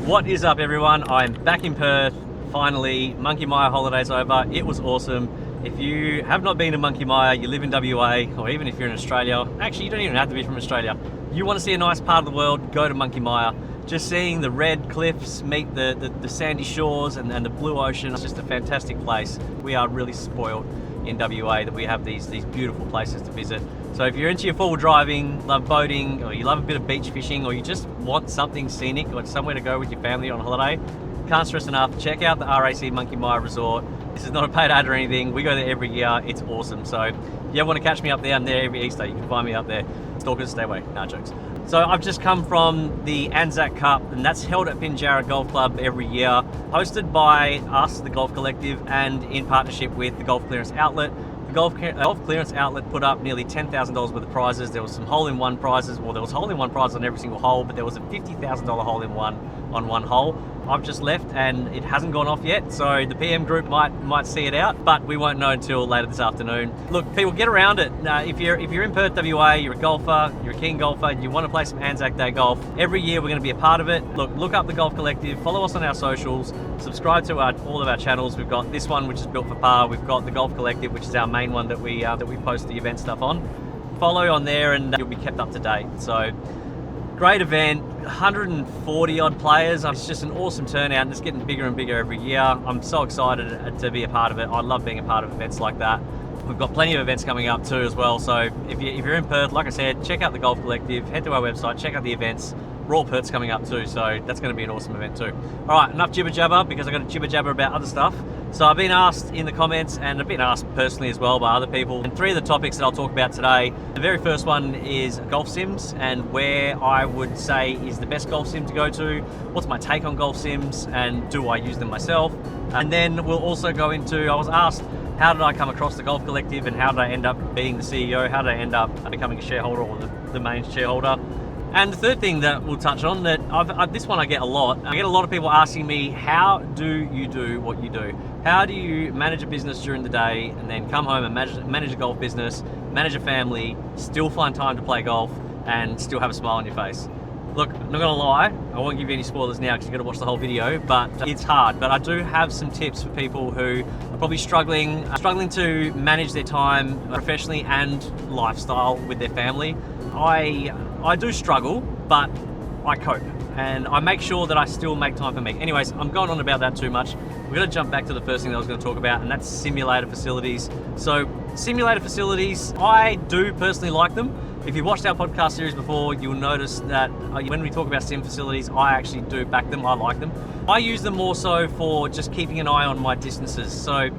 What is up, everyone? I'm back in Perth. Finally, Monkey Mia holiday's over. It was awesome. If you have not been to Monkey Mia, you live in WA, or even if you're in Australia, actually you don't even have to be from Australia. You want to see a nice part of the world, go to Monkey Mia. Just seeing the red cliffs meet the sandy shores and the blue ocean, it's just a fantastic place. We are really spoiled in WA that we have these beautiful places to visit. So if you're into your forward driving, love boating, or you love a bit of beach fishing, or you just want something scenic or somewhere to go with your family on holiday, can't stress enough, check out the RAC Monkey Mia Resort. This is not a paid ad or anything. We go there every year. It's awesome. So if you ever want to catch me up there, I'm there every Easter. You can find me up there. Stalkers, stay away. No jokes. So I've just come from the ANZAC Cup, and that's held at Pinjarra Golf Club every year, hosted by us, the Golf Collective, and in partnership with the Golf Clearance Outlet. The Golf Clearance Outlet put up nearly $10,000 worth of prizes. There was some hole-in-one prizes. Well, there was hole-in-one prizes on every single hole, but there was a $50,000 hole-in-one on one hole. I've just left and it hasn't gone off yet, so the PM group might see it out, but we won't know until later this afternoon. Look, people, get around it. If you're in Perth, WA, you're a golfer, you're a keen golfer, you want to play some ANZAC Day golf, every year we're going to be a part of it. Look up the Golf Collective, follow us on our socials, subscribe to all of our channels. We've got this one, which is built for par. We've got the Golf Collective, which is our main one that we post the event stuff on. Follow on there and you'll be kept up to date. So great event, 140 odd players. It's just an awesome turnout and it's getting bigger and bigger every year. I'm so excited to be a part of it. I love being a part of events like that. We've got plenty of events coming up too as well. So if you're in Perth, like I said, check out the Golf Collective, head to our website, check out the events. Raw Perth's coming up too, so that's going to be an awesome event too. All right, enough jibber jabber, because I've got to jibber jabber about other stuff. So I've been asked in the comments, and I've been asked personally as well by other people, and three of the topics that I'll talk about today. The very first one is golf sims and where I would say is the best golf sim to go to. What's my take on golf sims, and do I use them myself? And then we'll also go into, I was asked, how did I come across the Golf Collective and how did I end up being the CEO? How did I end up becoming a shareholder or the main shareholder? And the third thing that we'll touch on, that this one I get a lot. I get a lot of people asking me, how do you do what you do? How do you manage a business during the day and then come home and manage a golf business, manage a family, still find time to play golf and still have a smile on your face? Look, I'm not gonna lie, I won't give you any spoilers now because you've got to watch the whole video, but it's hard. But I do have some tips for people who are probably struggling to manage their time professionally and lifestyle with their family. I do struggle, but I cope and I make sure that I still make time for me. Anyways, I'm going on about that too much. We're gonna jump back to the first thing that I was gonna talk about, and that's simulator facilities. So simulator facilities, I do personally like them. If you've watched our podcast series before, you'll notice that when we talk about sim facilities, I actually do back them, I like them. I use them more so for just keeping an eye on my distances. So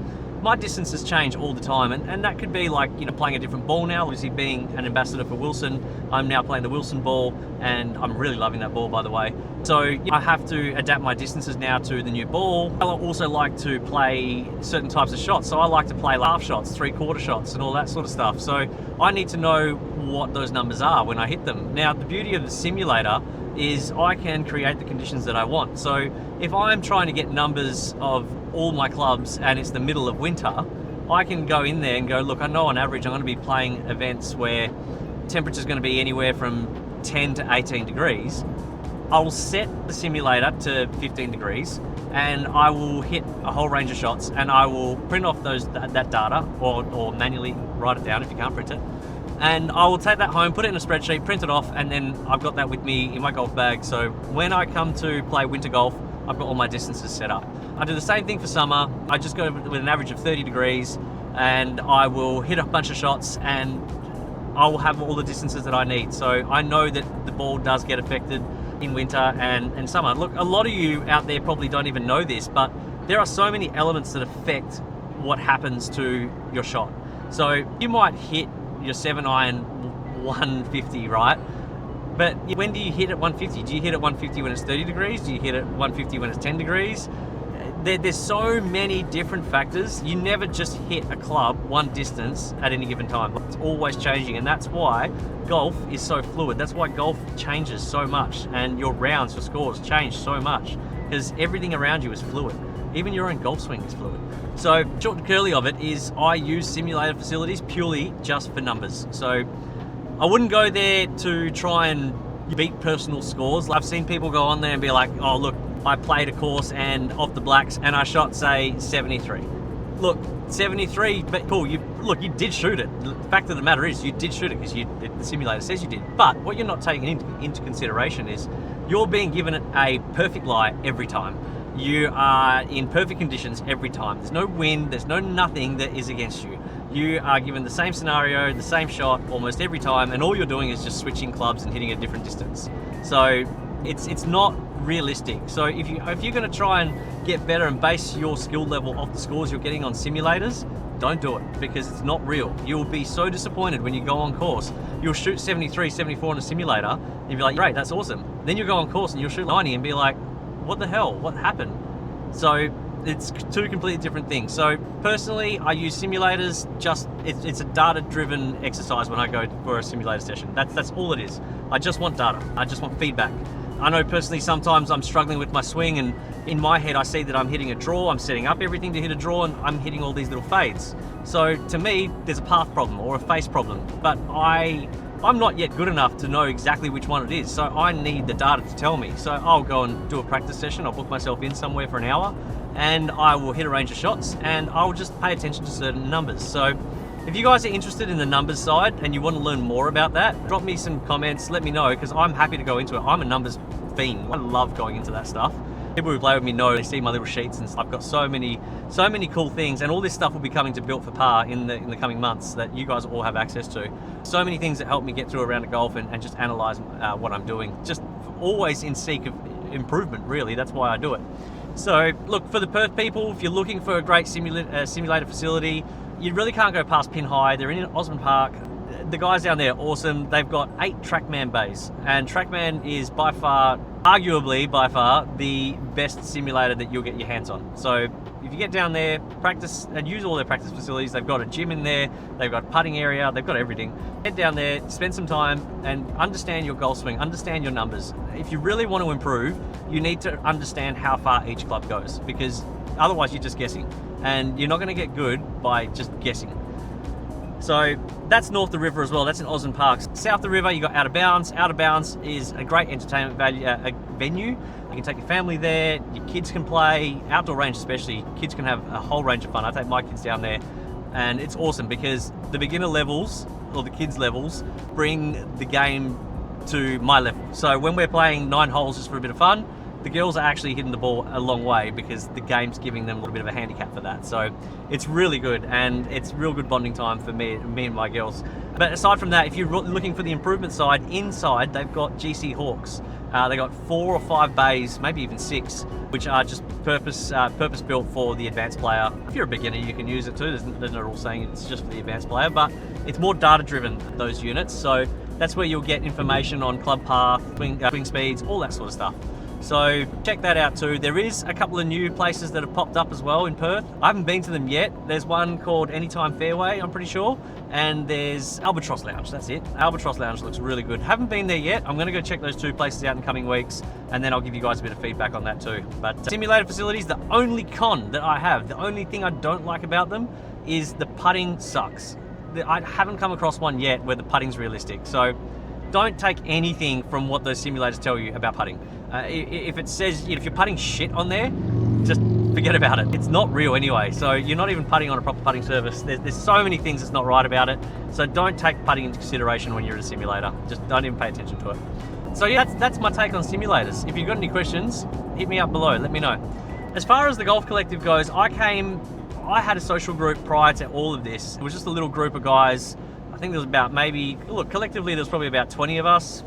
my distances change all the time, and that could be like, playing a different ball now. Obviously, being an ambassador for Wilson, I'm now playing the Wilson ball, and I'm really loving that ball, by the way. So I have to adapt my distances now to the new ball. I also like to play certain types of shots. So I like to play half shots, three-quarter shots, and all that sort of stuff. So I need to know what those numbers are when I hit them. Now, the beauty of the simulator is I can create the conditions that I want. So if I'm trying to get numbers of all my clubs and it's the middle of winter, I can go in there and go, look, I know on average I'm going to be playing events where temperature is going to be anywhere from 10 to 18 degrees. I'll set the simulator to 15 degrees and I will hit a whole range of shots, and I will print off that data or manually write it down if you can't print it. And I will take that home, put it in a spreadsheet, print it off, and then I've got that with me in my golf bag. So when I come to play winter golf, I've got all my distances set up. I do the same thing for summer. I just go with an average of 30 degrees and I will hit a bunch of shots and I will have all the distances that I need. So I know that the ball does get affected in winter and summer. Look, a lot of you out there probably don't even know this, but there are so many elements that affect what happens to your shot. So you might hit your 7-iron 150, right? But when do you hit at 150? Do you hit at 150 when it's 30 degrees? Do you hit at 150 when it's 10 degrees? There's so many different factors. You never just hit a club one distance at any given time. It's always changing, and that's why golf is so fluid. That's why golf changes so much, and your rounds, your scores change so much, because everything around you is fluid. Even your own golf swing is fluid. So short and curly of it is I use simulator facilities purely just for numbers. So I wouldn't go there to try and beat personal scores. I've seen people go on there and be like, oh look, I played a course and off the blacks and I shot, say, 73. Look, 73, but cool, you did shoot it. The fact of the matter is you did shoot it because the simulator says you did. But what you're not taking into consideration is you're being given a perfect lie every time. You are in perfect conditions every time. There's no wind, there's no nothing that is against you. You are given the same scenario, the same shot almost every time, and all you're doing is just switching clubs and hitting a different distance. So it's not realistic. So if you're going to try and get better and base your skill level off the scores you're getting on simulators, don't do it, because it's not real. You'll be so disappointed when you go on course. You'll shoot 73, 74 on a simulator, and you'll be like, great, that's awesome. Then you'll go on course and you'll shoot 90 and be like, what the hell? What happened? So it's two completely different things. So personally, I use simulators. It's a data-driven exercise when I go for a simulator session. That's all it is. I just want data. I just want feedback. I know personally sometimes I'm struggling with my swing, and in my head I see that I'm hitting a draw, I'm setting up everything to hit a draw, and I'm hitting all these little fades. So to me, there's a path problem or a face problem, but I'm not yet good enough to know exactly which one it is. So I need the data to tell me. So I'll go and do a practice session. I'll book myself in somewhere for an hour and I will hit a range of shots and I'll just pay attention to certain numbers. So if you guys are interested in the numbers side and you want to learn more about that, drop me some comments, let me know, because I'm happy to go into it. I'm a numbers fiend. I love going into that stuff. People who play with me know, they see my little sheets and I've got so many cool things, and all this stuff will be coming to Built for Par in the coming months that you guys all have access to. So many things that help me get through a round of golf and just analyze what I'm doing. Just always in seek of improvement, really. That's why I do it. So look, for the Perth people, if you're looking for a great simulator facility, you really can't go past Pin High. They're in Osborne Park. The guys down there are awesome. They've got 8 TrackMan bays, and TrackMan is arguably by far, the best simulator that you'll get your hands on. So if you get down there, practice and use all their practice facilities. They've got a gym in there, they've got a putting area, they've got everything. Head down there, spend some time and understand your golf swing, understand your numbers. If you really want to improve, you need to understand how far each club goes, because otherwise you're just guessing, and you're not going to get good by just guessing. So that's north of the river as well. That's in Osborne Park. South of the river, you got Out of Bounds. Out of Bounds is a great entertainment venue. You can take your family there. Your kids can play. Outdoor range especially. Kids can have a whole range of fun. I take my kids down there, and it's awesome because the beginner levels or the kids levels bring the game to my level. So when we're playing 9 holes just for a bit of fun, the girls are actually hitting the ball a long way because the game's giving them a little bit of a handicap for that. So it's really good, and it's real good bonding time for me and my girls. But aside from that, if you're looking for the improvement side, inside they've got GC Hawks. They got 4 or 5 bays, maybe even 6, which are just purpose built for the advanced player. If you're a beginner, you can use it too. There's no rule saying it's just for the advanced player, but it's more data driven, those units. So that's where you'll get information on club path, swing speeds, all that sort of stuff. So check that out too. There is a couple of new places that have popped up as well in Perth. I haven't been to them yet. There's one called Anytime Fairway, I'm pretty sure. And there's Albatross Lounge, that's it. Albatross Lounge looks really good. Haven't been there yet. I'm gonna go check those 2 places out in the coming weeks, and then I'll give you guys a bit of feedback on that too. But simulator facilities, the only con that I have, the only thing I don't like about them is the putting sucks. I haven't come across one yet where the putting's realistic. So don't take anything from what those simulators tell you about putting. If it says, if you're putting shit on there, just forget about it. It's not real anyway. So you're not even putting on a proper putting surface. There's so many things that's not right about it. So don't take putting into consideration when you're in a simulator. Just don't even pay attention to it. So yeah, that's my take on simulators. If you've got any questions, hit me up below, let me know. As far as the Golf Collective goes, I had a social group prior to all of this. It was just a little group of guys. I think there was about collectively there's probably about 20 of us.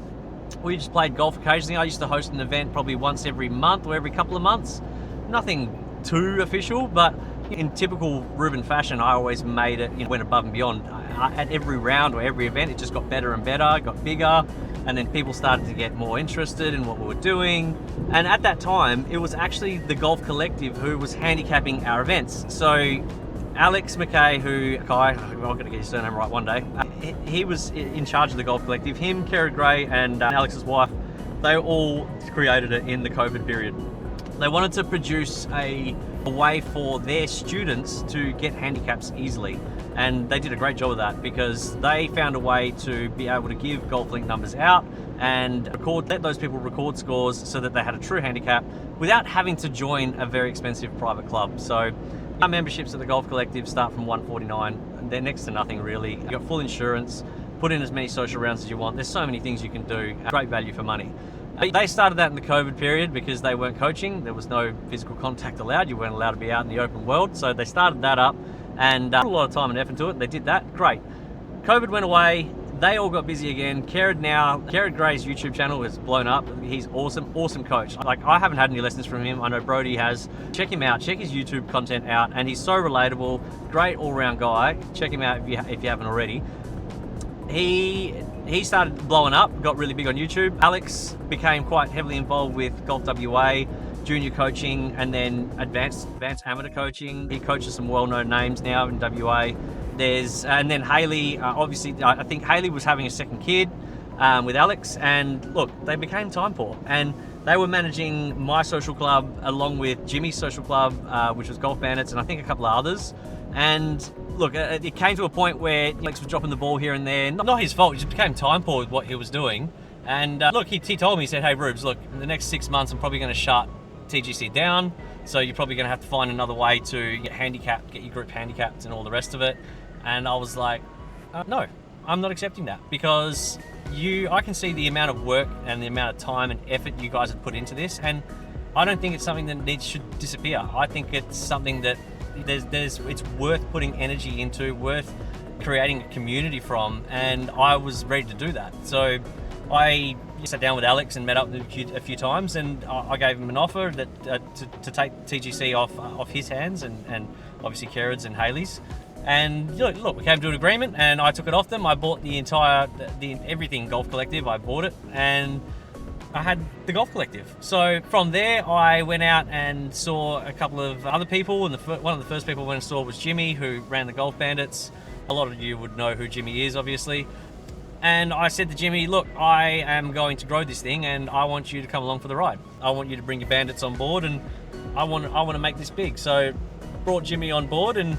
We just played golf occasionally. I used to host an event probably once every month or every couple of months. Nothing too official, but in typical Ruben fashion, I always made it, went above and beyond. At every round or every event, it just got better and better, got bigger, and then people started to get more interested in what we were doing. And at that time, it was actually the Golf Collective who was handicapping our events. So Alex McKay, I'm going to get his surname right one day, he was in charge of the Golf Collective. Him, Kerry Gray, and Alex's wife, they all created it in the COVID period. They wanted to produce a way for their students to get handicaps easily, and they did a great job of that because they found a way to be able to give golf link numbers out and let those people record scores so that they had a true handicap without having to join a very expensive private club. So our memberships at the Golf Collective start from $149. They're next to nothing really. You've got full insurance, put in as many social rounds as you want. There's so many things you can do. Great value for money. They started that in the COVID period because they weren't coaching. There was no physical contact allowed. You weren't allowed to be out in the open world. So they started that up and put a lot of time and effort into it. They did that. Great. COVID went away. They all got busy again. Kerrod Gray's YouTube channel has blown up. He's awesome coach. Like, I haven't had any lessons from him. I know Brody has. Check him out. Check his YouTube content out. And he's so relatable. Great all-round guy. Check him out if you haven't already. He started blowing up, got really big on YouTube. Alex became quite heavily involved with Golf WA, junior coaching, and then advanced amateur coaching. He coaches some well-known names now in WA. And then Haley, obviously, I think Haley was having a second kid with Alex, and look, they became time poor. And they were managing my social club along with Jimmy's social club, which was Golf Bandits, and I think a couple of others. And look, it came to a point where Alex was dropping the ball here and there. Not his fault, he just became time poor with what he was doing. And look, he told me, he said, hey Rubes, look, in the next 6 months, I'm probably going to shut TGC down. So you're probably going to have to find another way to get handicapped, get your group handicapped and all the rest of it. And I was like, no, I'm not accepting that, because I can see the amount of work and the amount of time and effort you guys have put into this. And I don't think it's something that should disappear. I think it's something that it's worth putting energy into, worth creating a community from, and I was ready to do that. So I sat down with Alex and met up a few times, and I gave him an offer that to take TGC off his hands, and obviously Kerrod's and Haley's. And look, we came to an agreement, and I took it off them. I bought the everything Golf Collective. I bought it, and I had the Golf Collective. So from there, I went out and saw a couple of other people, and one of the first people I went and saw was Jimmy, who ran the Golf Bandits. A lot of you would know who Jimmy is, obviously. And I said to Jimmy, look, I am going to grow this thing, and I want you to come along for the ride. I want you to bring your bandits on board, and I want to make this big. So brought Jimmy on board, and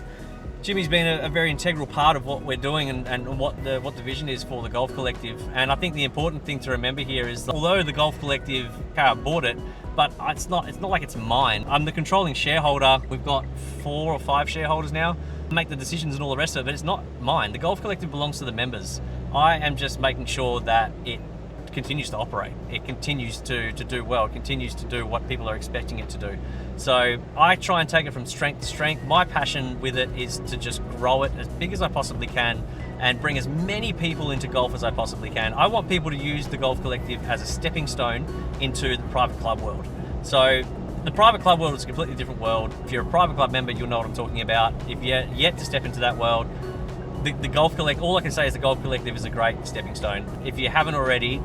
Jimmy's been a very integral part of what we're doing and what the vision is for the Golf Collective. And I think the important thing to remember here is that although the Golf Collective bought it, but it's not like it's mine. I'm the controlling shareholder. We've got 4 or 5 shareholders now. I make the decisions and all the rest of it, but it's not mine. The Golf Collective belongs to the members. I am just making sure that it continues to operate. It continues to do well. It continues to do what people are expecting it to do. So I try and take it from strength to strength. My passion with it is to just grow it as big as I possibly can and bring as many people into golf as I possibly can. I want people to use the Golf Collective as a stepping stone into the private club world. So the private club world is a completely different world. If you're a private club member, you'll know what I'm talking about. If you're yet to step into that world, the Golf Collective, all I can say is the Golf Collective is a great stepping stone. If you haven't already,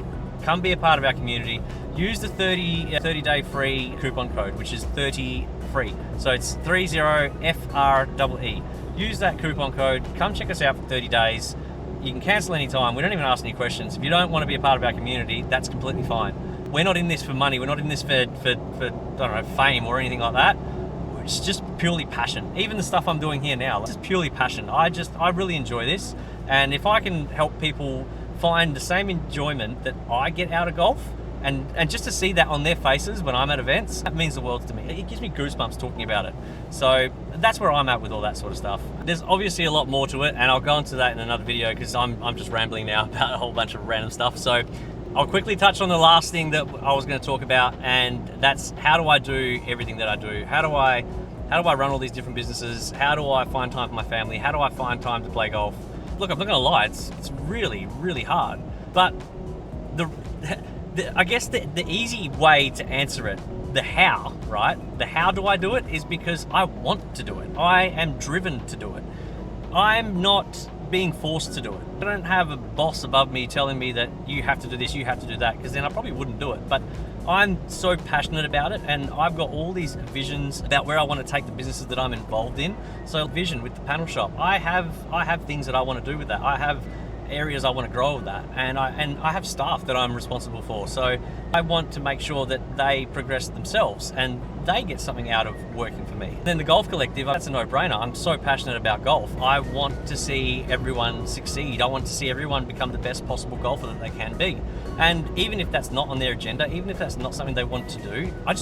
come be a part of our community. Use the 30-day free coupon code, which is 30 free. So it's 30FREE. Use that coupon code. Come check us out for 30 days. You can cancel anytime. We don't even ask any questions. If you don't want to be a part of our community, that's completely fine. We're not in this for money. We're not in this for I don't know, fame or anything like that. It's just purely passion. Even the stuff I'm doing here now, it's just purely passion. I really enjoy this, and if I can help people find the same enjoyment that I get out of golf, and just to see that on their faces when I'm at events, that means the world to me. It gives me goosebumps talking about it. So that's where I'm at with all that sort of stuff. There's obviously a lot more to it, and I'll go into that in another video because I'm just rambling now about a whole bunch of random stuff. So I'll quickly touch on the last thing that I was going to talk about, and that's how do I do everything that I do? How do I run all these different businesses? How do I find time for my family? How do I find time to play golf? Look, I'm not gonna lie, it's really, really hard. But I guess the easy way to answer it, the how, right? The how do I do it is because I want to do it. I am driven to do it. I'm not being forced to do it. I don't have a boss above me telling me that you have to do this, you have to do that, because then I probably wouldn't do it. But I'm so passionate about it, and I've got all these visions about where I want to take the businesses that I'm involved in. So vision with the panel shop, I have things that I want to do with that. I have areas I want to grow with that, and I have staff that I'm responsible for, so I want to make sure that they progress themselves and they get something out of working for me. Then the Golf Collective, that's a no-brainer. I'm so passionate about golf. I want to see everyone succeed. I want to see everyone become the best possible golfer that they can be. And even if that's not on their agenda, even if that's not something they want to do, I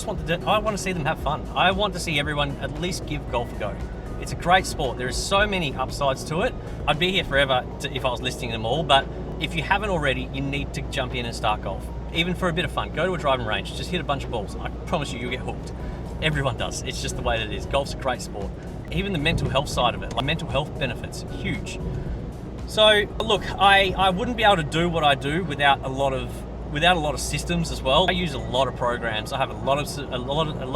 want to see them have fun. I want to see everyone at least give golf a go. It's a great sport. There are so many upsides to it. I'd be here forever if I was listing them all, but if you haven't already, you need to jump in and start golf. Even for a bit of fun, go to a driving range, just hit a bunch of balls. I promise you, you'll get hooked. Everyone does. It's just the way that it is. Golf's a great sport. Even the mental health side of it, like mental health benefits, huge. So look, I wouldn't be able to do what I do without a lot of systems as well. I use a lot of programs. I have a lot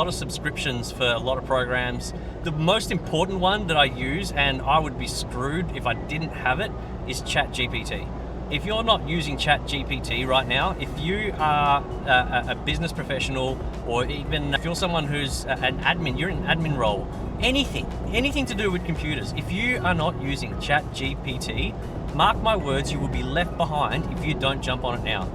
of subscriptions for a lot of programs. The most important one that I use, and I would be screwed if I didn't have it, is ChatGPT. If you're not using ChatGPT right now, if you are a business professional, or even if you're someone who's an admin, you're in an admin role, anything to do with computers, if you are not using ChatGPT, mark my words, you will be left behind if you don't jump on it now.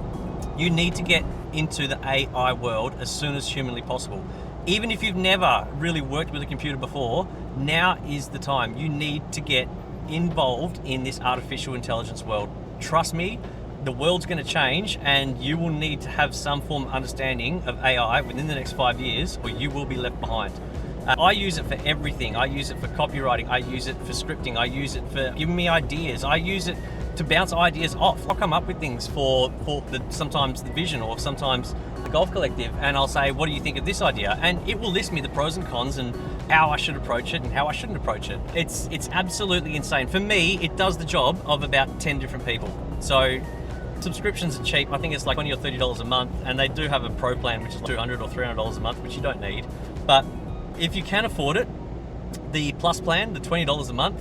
You need to get into the AI world as soon as humanly possible. Even if you've never really worked with a computer before, now is the time. You need to get involved in this artificial intelligence world. Trust me, the world's going to change, and you will need to have some form of understanding of AI within the next 5 years, or you will be left behind. I use it for everything. I use it for copywriting. I use it for scripting. I use it for giving me ideas. I use it to bounce ideas off. I'll come up with things for sometimes the vision, or sometimes the Golf Collective, and I'll say, what do you think of this idea? And it will list me the pros and cons and how I should approach it and how I shouldn't approach it. It's absolutely insane. For me, it does the job of about 10 different people. So subscriptions are cheap. I think it's like $20 or $30 a month, and they do have a pro plan, which is $200 or $300 a month, which you don't need. But if you can afford it, the plus plan, the $20 a month,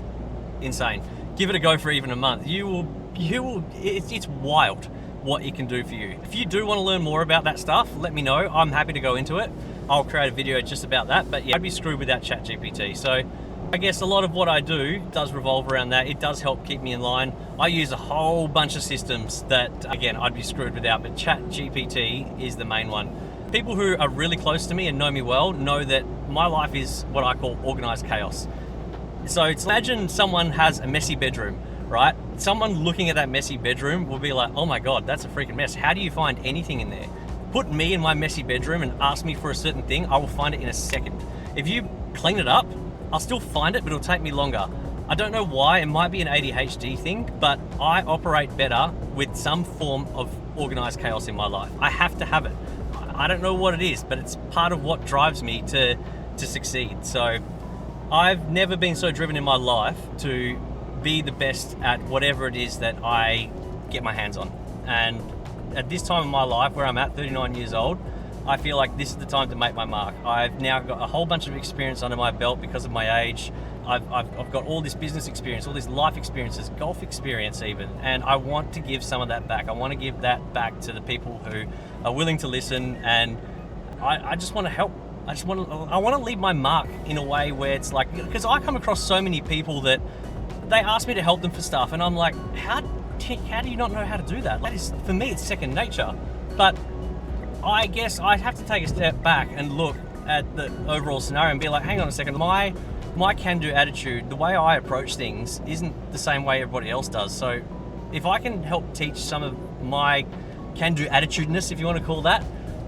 insane. Give it a go for even a month. It's wild what it can do for you. If you do want to learn more about that stuff, let me know. I'm happy to go into it. I'll create a video just about that, but yeah, I'd be screwed without ChatGPT. So I guess a lot of what I do does revolve around that. It does help keep me in line. I use a whole bunch of systems that, again, I'd be screwed without, but ChatGPT is the main one. People who are really close to me and know me well know that my life is what I call organized chaos. So imagine someone has a messy bedroom, right? Someone looking at that messy bedroom will be like, oh my God, that's a freaking mess. How do you find anything in there? Put me in my messy bedroom and ask me for a certain thing, I will find it in a second. If you clean it up, I'll still find it, but it'll take me longer. I don't know why, it might be an ADHD thing, but I operate better with some form of organized chaos in my life. I have to have it. I don't know what it is, but it's part of what drives me to succeed. So I've never been so driven in my life to be the best at whatever it is that I get my hands on. And at this time in my life, where I'm at 39 years old, I feel like this is the time to make my mark. I've now got a whole bunch of experience under my belt because of my age. I've got all this business experience, all these life experiences, golf experience even, and I want to give some of that back. I want to give that back to the people who are willing to listen, and I just want to help. I want to leave my mark in a way where it's like, because I come across so many people that they ask me to help them for stuff, and I'm like, how do you not know how to do that? That is, for me, it's second nature. But I guess I have to take a step back and look at the overall scenario and be like, hang on a second, my can-do attitude, the way I approach things isn't the same way everybody else does. So if I can help teach some of my can-do attitudeness, if you want to call that,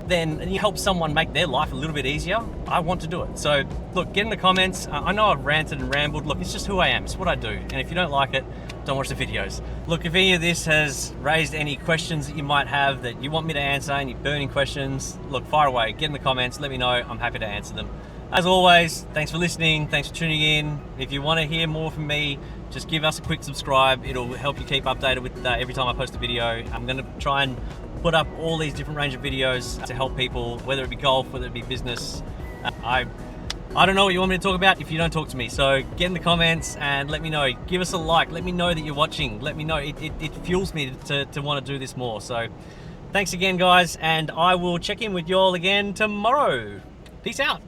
then you help someone make their life a little bit easier, I want to do it. So look, get in the comments. I know I've ranted and rambled. Look, it's just who I am. It's what I do. And if you don't like it, don't watch the videos. Look, if any of this has raised any questions that you might have that you want me to answer, any burning questions, look, fire away. Get in the comments. Let me know. I'm happy to answer them. As always, thanks for listening. Thanks for tuning in. If you want to hear more from me, just give us a quick subscribe. It'll help you keep updated with every time I post a video. I'm going to try and put up all these different range of videos to help people, whether it be golf, whether it be business. I don't know what you want me to talk about if you don't talk to me. So get in the comments and let me know. Give us a like. Let me know that you're watching. Let me know. It fuels me to want to do this more. So thanks again, guys, and I will check in with you all again tomorrow. Peace out.